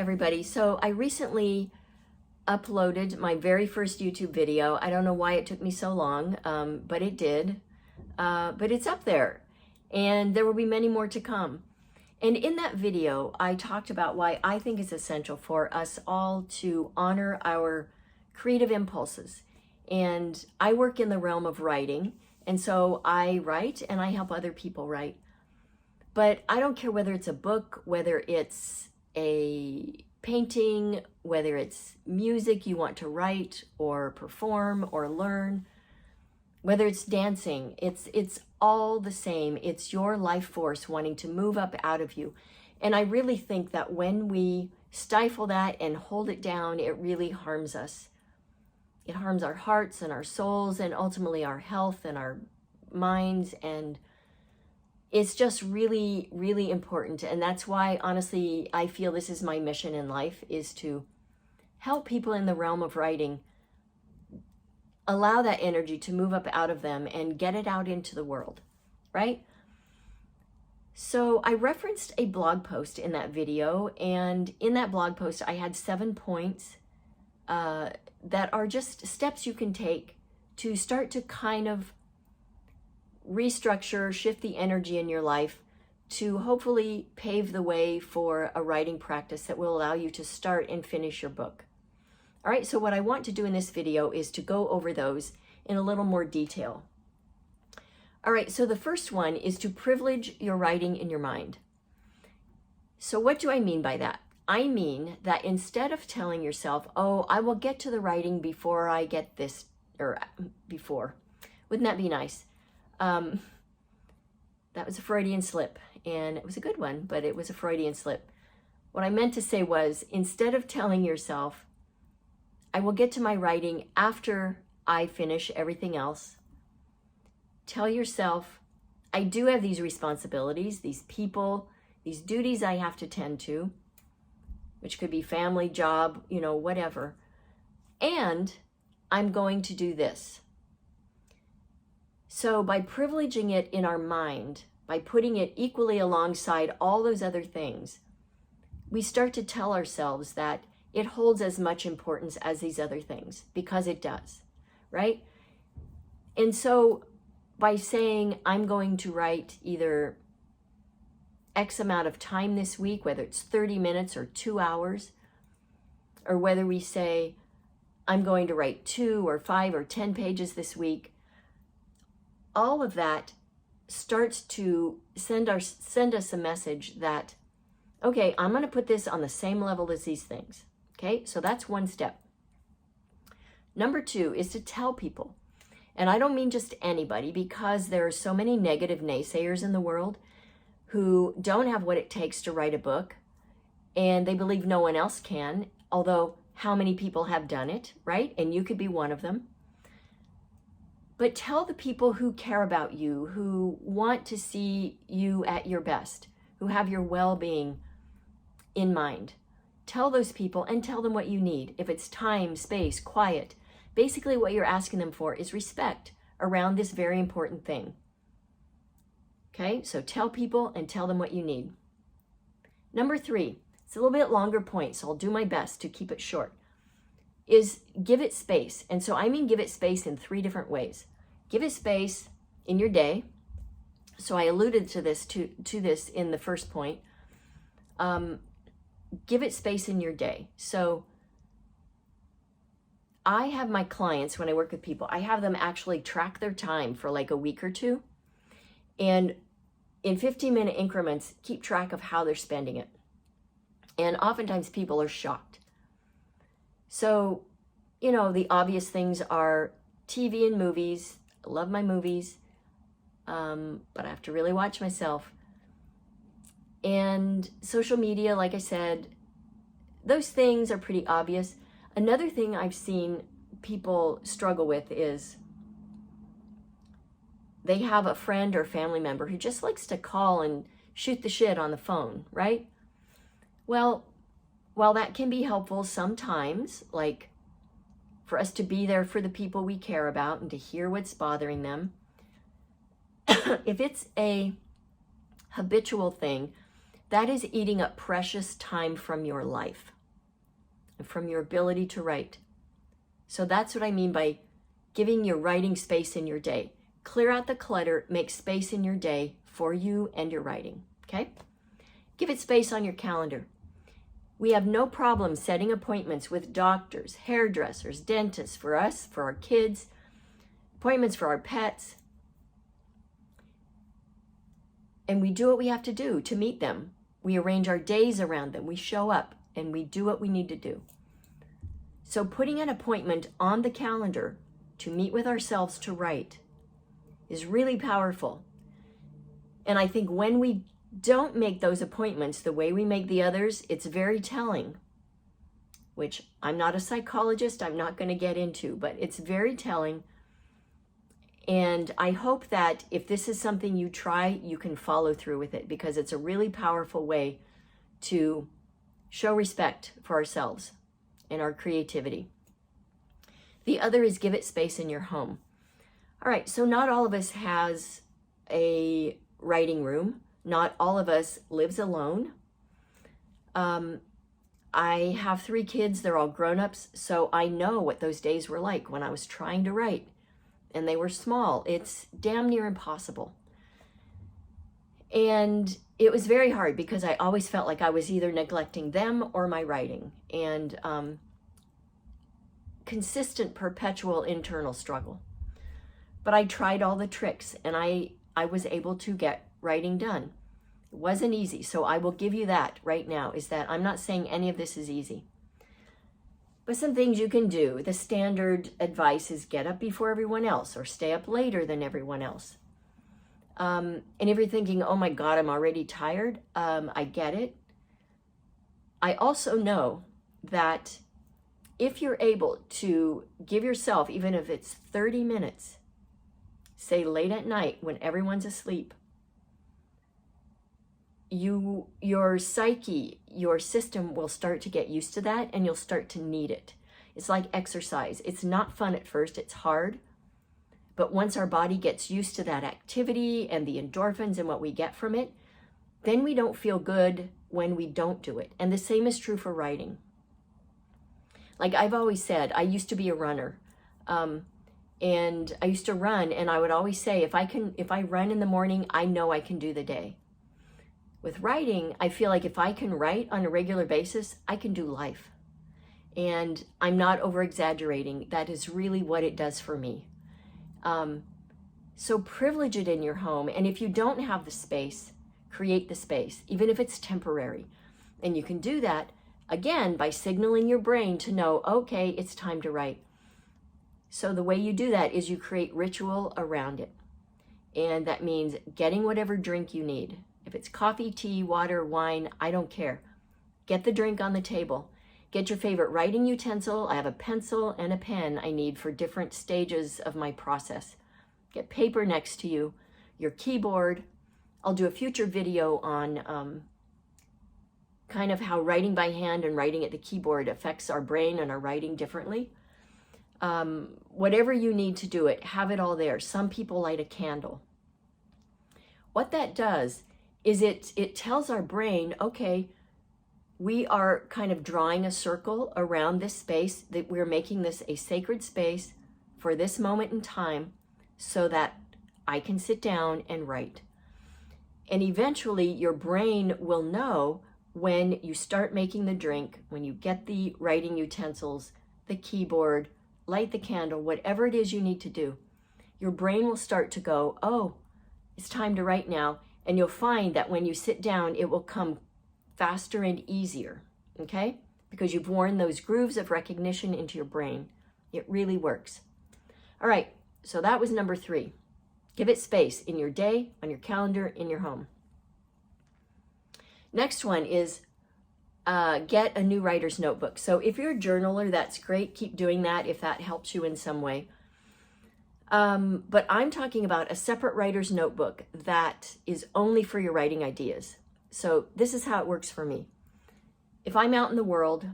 everybody. So I recently uploaded my very first YouTube video. I don't know why it took me so long, but it did. But it's up there, and there will be many more to come. And in that video, I talked about why I think it's essential for us all to honor our creative impulses. And I work in the realm of writing, and so I write and I help other people write. But I don't care whether it's a book, whether it's a painting, whether it's music you want to write or perform or learn, whether it's dancing, it's all the same. It's your life force wanting to move up out of you. And I really think that when we stifle that and hold it down, it really harms us. It harms our hearts and our souls and ultimately our health and our minds, and it's just really, really important. And that's why, honestly, I feel this is my mission in life, is to help people in the realm of writing allow that energy to move up out of them and get it out into the world, right? So I referenced a blog post in that video, and in that blog post, I had 7 points that are just steps you can take to start to kind of restructure, shift the energy in your life to hopefully pave the way for a writing practice that will allow you to start and finish your book. All right, so what I want to do in this video is to go over those in a little more detail. All right, so the first one is to privilege your writing in your mind. So what do I mean by that? I mean that instead of telling yourself, oh, I will get to the writing before I get this, or before, wouldn't that be nice? That was a Freudian slip, and it was a good one, but it was a Freudian slip. What I meant to say was, instead of telling yourself, I will get to my writing after I finish everything else, tell yourself, I do have these responsibilities, these people, these duties I have to tend to, which could be family, job, whatever, and I'm going to do this. So by privileging it in our mind, by putting it equally alongside all those other things, we start to tell ourselves that it holds as much importance as these other things, because it does, right? And so by saying, I'm going to write either X amount of time this week, whether it's 30 minutes or 2 hours, or whether we say, I'm going to write 2 or 5 or 10 pages this week, all of that starts to send us a message that, okay, I'm going to put this on the same level as these things. Okay, so that's one step. Number 2 is to tell people. And I don't mean just anybody, because there are so many negative naysayers in the world who don't have what it takes to write a book, and they believe no one else can, although how many people have done it, right? And you could be one of them. But tell the people who care about you, who want to see you at your best, who have your well-being in mind. Tell those people and tell them what you need. If it's time, space, quiet, basically what you're asking them for is respect around this very important thing. Okay, so tell people and tell them what you need. Number 3, it's a little bit longer point, so I'll do my best to keep it short, is give it space. And so I mean give it space in 3 different ways. Give it space in your day. So I alluded to this in the first point. Give it space in your day. So I have my clients, when I work with people, I have them actually track their time for like a week or 2. And in 15-minute increments, keep track of how they're spending it. And oftentimes people are shocked. So, the obvious things are TV and movies. I love my movies, but I have to really watch myself. And social media, like I said, those things are pretty obvious. Another thing I've seen people struggle with is they have a friend or family member who just likes to call and shoot the shit on the phone, right? Well, while that can be helpful sometimes, like for us to be there for the people we care about and to hear what's bothering them, if it's a habitual thing, that is eating up precious time from your life. and from your ability to write. So that's what I mean by giving your writing space in your day. Clear out the clutter, make space in your day for you and your writing, okay? Give it space on your calendar. We have no problem setting appointments with doctors, hairdressers, dentists, for us, for our kids, appointments for our pets. And we do what we have to do to meet them. We arrange our days around them. We show up and we do what we need to do. So putting an appointment on the calendar to meet with ourselves to write is really powerful. And I think when we don't make those appointments the way we make the others, it's very telling, which I'm not a psychologist, I'm not going to get into, but it's very telling. And I hope that if this is something you try, you can follow through with it, because it's a really powerful way to show respect for ourselves and our creativity. The other is give it space in your home. All right, so not all of us has a writing room. Not all of us lives alone. I have 3 kids, they're all grown-ups, so I know what those days were like when I was trying to write, and they were small. It's damn near impossible. And it was very hard because I always felt like I was either neglecting them or my writing, and consistent, perpetual internal struggle. But I tried all the tricks, and I was able to get writing done. It wasn't easy, so I will give you that right now, is that I'm not saying any of this is easy. But some things you can do. The standard advice is get up before everyone else or stay up later than everyone else. And if you're thinking, oh my God, I'm already tired, I get it. I also know that if you're able to give yourself, even if it's 30 minutes, say late at night when everyone's asleep, your psyche, your system will start to get used to that, and you'll start to need it. It's like exercise. It's not fun at first, it's hard. But once our body gets used to that activity and the endorphins and what we get from it, then we don't feel good when we don't do it. And the same is true for writing. Like I've always said, I used to be a runner. And I used to run, and I would always say, if I run in the morning, I know I can do the day. With writing, I feel like if I can write on a regular basis, I can do life. And I'm not over-exaggerating. That is really what it does for me. So privilege it in your home. And if you don't have the space, create the space, even if it's temporary. And you can do that, again, by signaling your brain to know, okay, it's time to write. So the way you do that is you create ritual around it. And that means getting whatever drink you need. If it's coffee, tea, water, wine, I don't care. Get the drink on the table. Get your favorite writing utensil. I have a pencil and a pen I need for different stages of my process. Get paper next to you, your keyboard. I'll do a future video on kind of how writing by hand and writing at the keyboard affects our brain and our writing differently. Whatever you need to do it, have it all there. Some people light a candle. What that does is it tells our brain, okay, we are kind of drawing a circle around this space, that we're making this a sacred space for this moment in time so that I can sit down and write. And eventually your brain will know when you start making the drink, when you get the writing utensils, the keyboard, light the candle, whatever it is you need to do, your brain will start to go, oh, it's time to write now. And you'll find that when you sit down, it will come faster and easier, okay? Because you've worn those grooves of recognition into your brain. It really works. All right, so that was number 3. Give it space in your day, on your calendar, in your home. Next one is get a new writer's notebook. So if you're a journaler, that's great. Keep doing that if that helps you in some way. But I'm talking about a separate writer's notebook that is only for your writing ideas. So this is how it works for me. If I'm out in the world,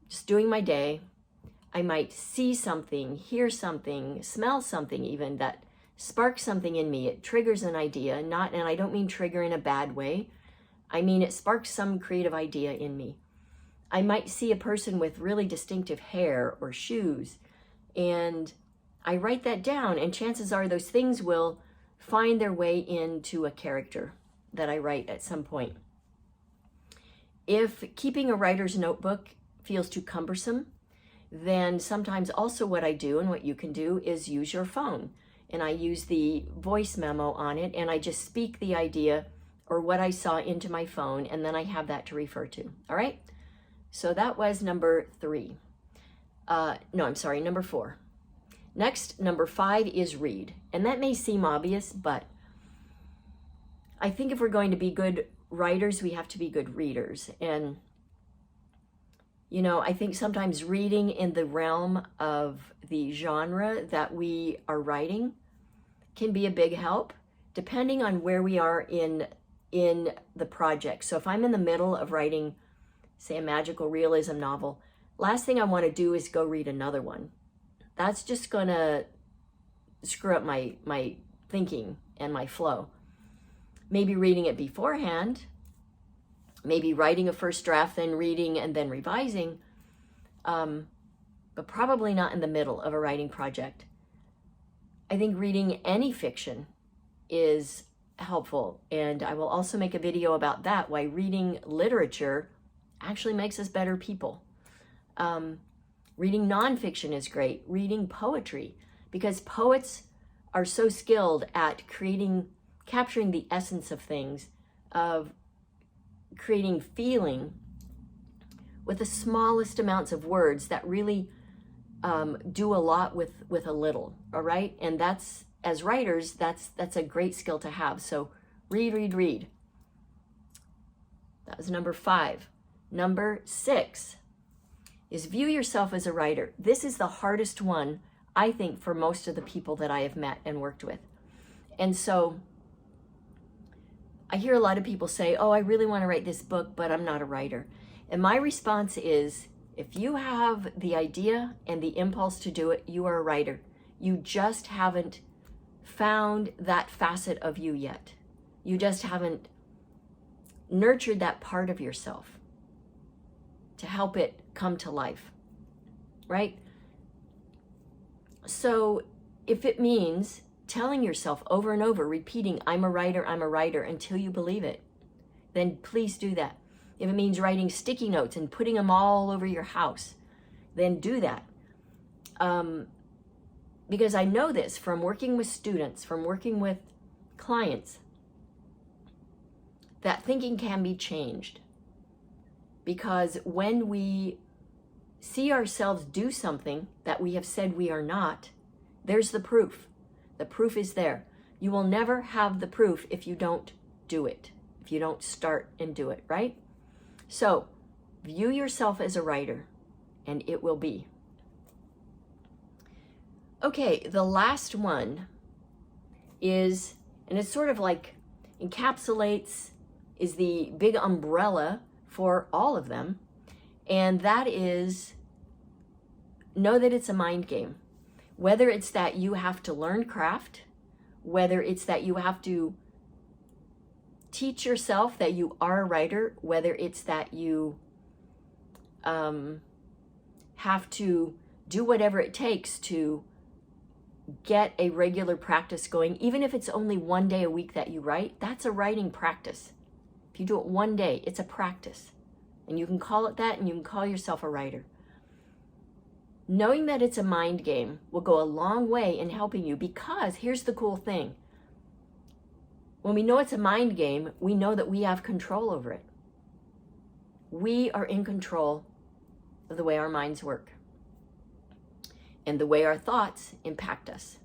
just doing my day, I might see something, hear something, smell something even that sparks something in me. It triggers an idea, and I don't mean trigger in a bad way. I mean, it sparks some creative idea in me. I might see a person with really distinctive hair or shoes, and I write that down, and chances are those things will find their way into a character that I write at some point. If keeping a writer's notebook feels too cumbersome, then sometimes also what I do and what you can do is use your phone. And I use the voice memo on it, and I just speak the idea or what I saw into my phone, and then I have that to refer to. All right? So that was number 3. Number 4. Next, number 5 is read. And that may seem obvious, but I think if we're going to be good writers, we have to be good readers. And, you know, I think sometimes reading in the realm of the genre that we are writing can be a big help, depending on where we are in the project. So if I'm in the middle of writing, say, a magical realism novel, last thing I want to do is go read another one. That's just going to screw up my thinking and my flow. Maybe reading it beforehand, maybe writing a first draft, then reading and then revising, but probably not in the middle of a writing project. I think reading any fiction is helpful, and I will also make a video about that, why reading literature actually makes us better people. Reading nonfiction is great. Reading poetry, because poets are so skilled at capturing the essence of things, of creating feeling with the smallest amounts of words that really do a lot with a little, all right? And that's, as writers, that's a great skill to have. So read. That was number 5. Number 6 is view yourself as a writer. This is the hardest one, I think, for most of the people that I have met and worked with. And so I hear a lot of people say, oh, I really want to write this book, but I'm not a writer. And my response is, if you have the idea and the impulse to do it, you are a writer. You just haven't found that facet of you yet. You just haven't nurtured that part of yourself to help it come to life, right? So if it means telling yourself over and over, repeating, I'm a writer, until you believe it, then please do that. If it means writing sticky notes and putting them all over your house, then do that. Because I know this from working with students, from working with clients, that thinking can be changed. Because when we see ourselves do something that we have said we are not, there's the proof. The proof is there. You will never have the proof if you don't do it, if you don't start and do it, right? So view yourself as a writer, and it will be. Okay, the last one is, and it's sort of like encapsulates, is the big umbrella for all of them, and that is, know that it's a mind game. Whether it's that you have to learn craft, whether it's that you have to teach yourself that you are a writer, whether it's that you have to do whatever it takes to get a regular practice going, even if it's only one day a week that you write, that's a writing practice. If you do it one day, it's a practice. And you can call it that, and you can call yourself a writer. Knowing that it's a mind game will go a long way in helping you, because here's the cool thing. When we know it's a mind game, we know that we have control over it. We are in control of the way our minds work and the way our thoughts impact us.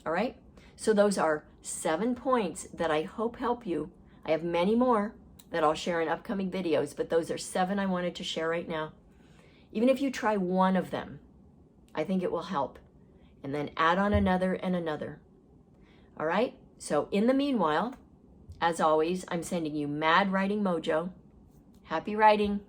All right? So those are 7 points that I hope help you. I have many more that I'll share in upcoming videos, but those are 7 I wanted to share right now. Even if you try one of them, I think it will help. And then add on another and another. All right? So in the meanwhile, as always, I'm sending you mad writing mojo. Happy writing.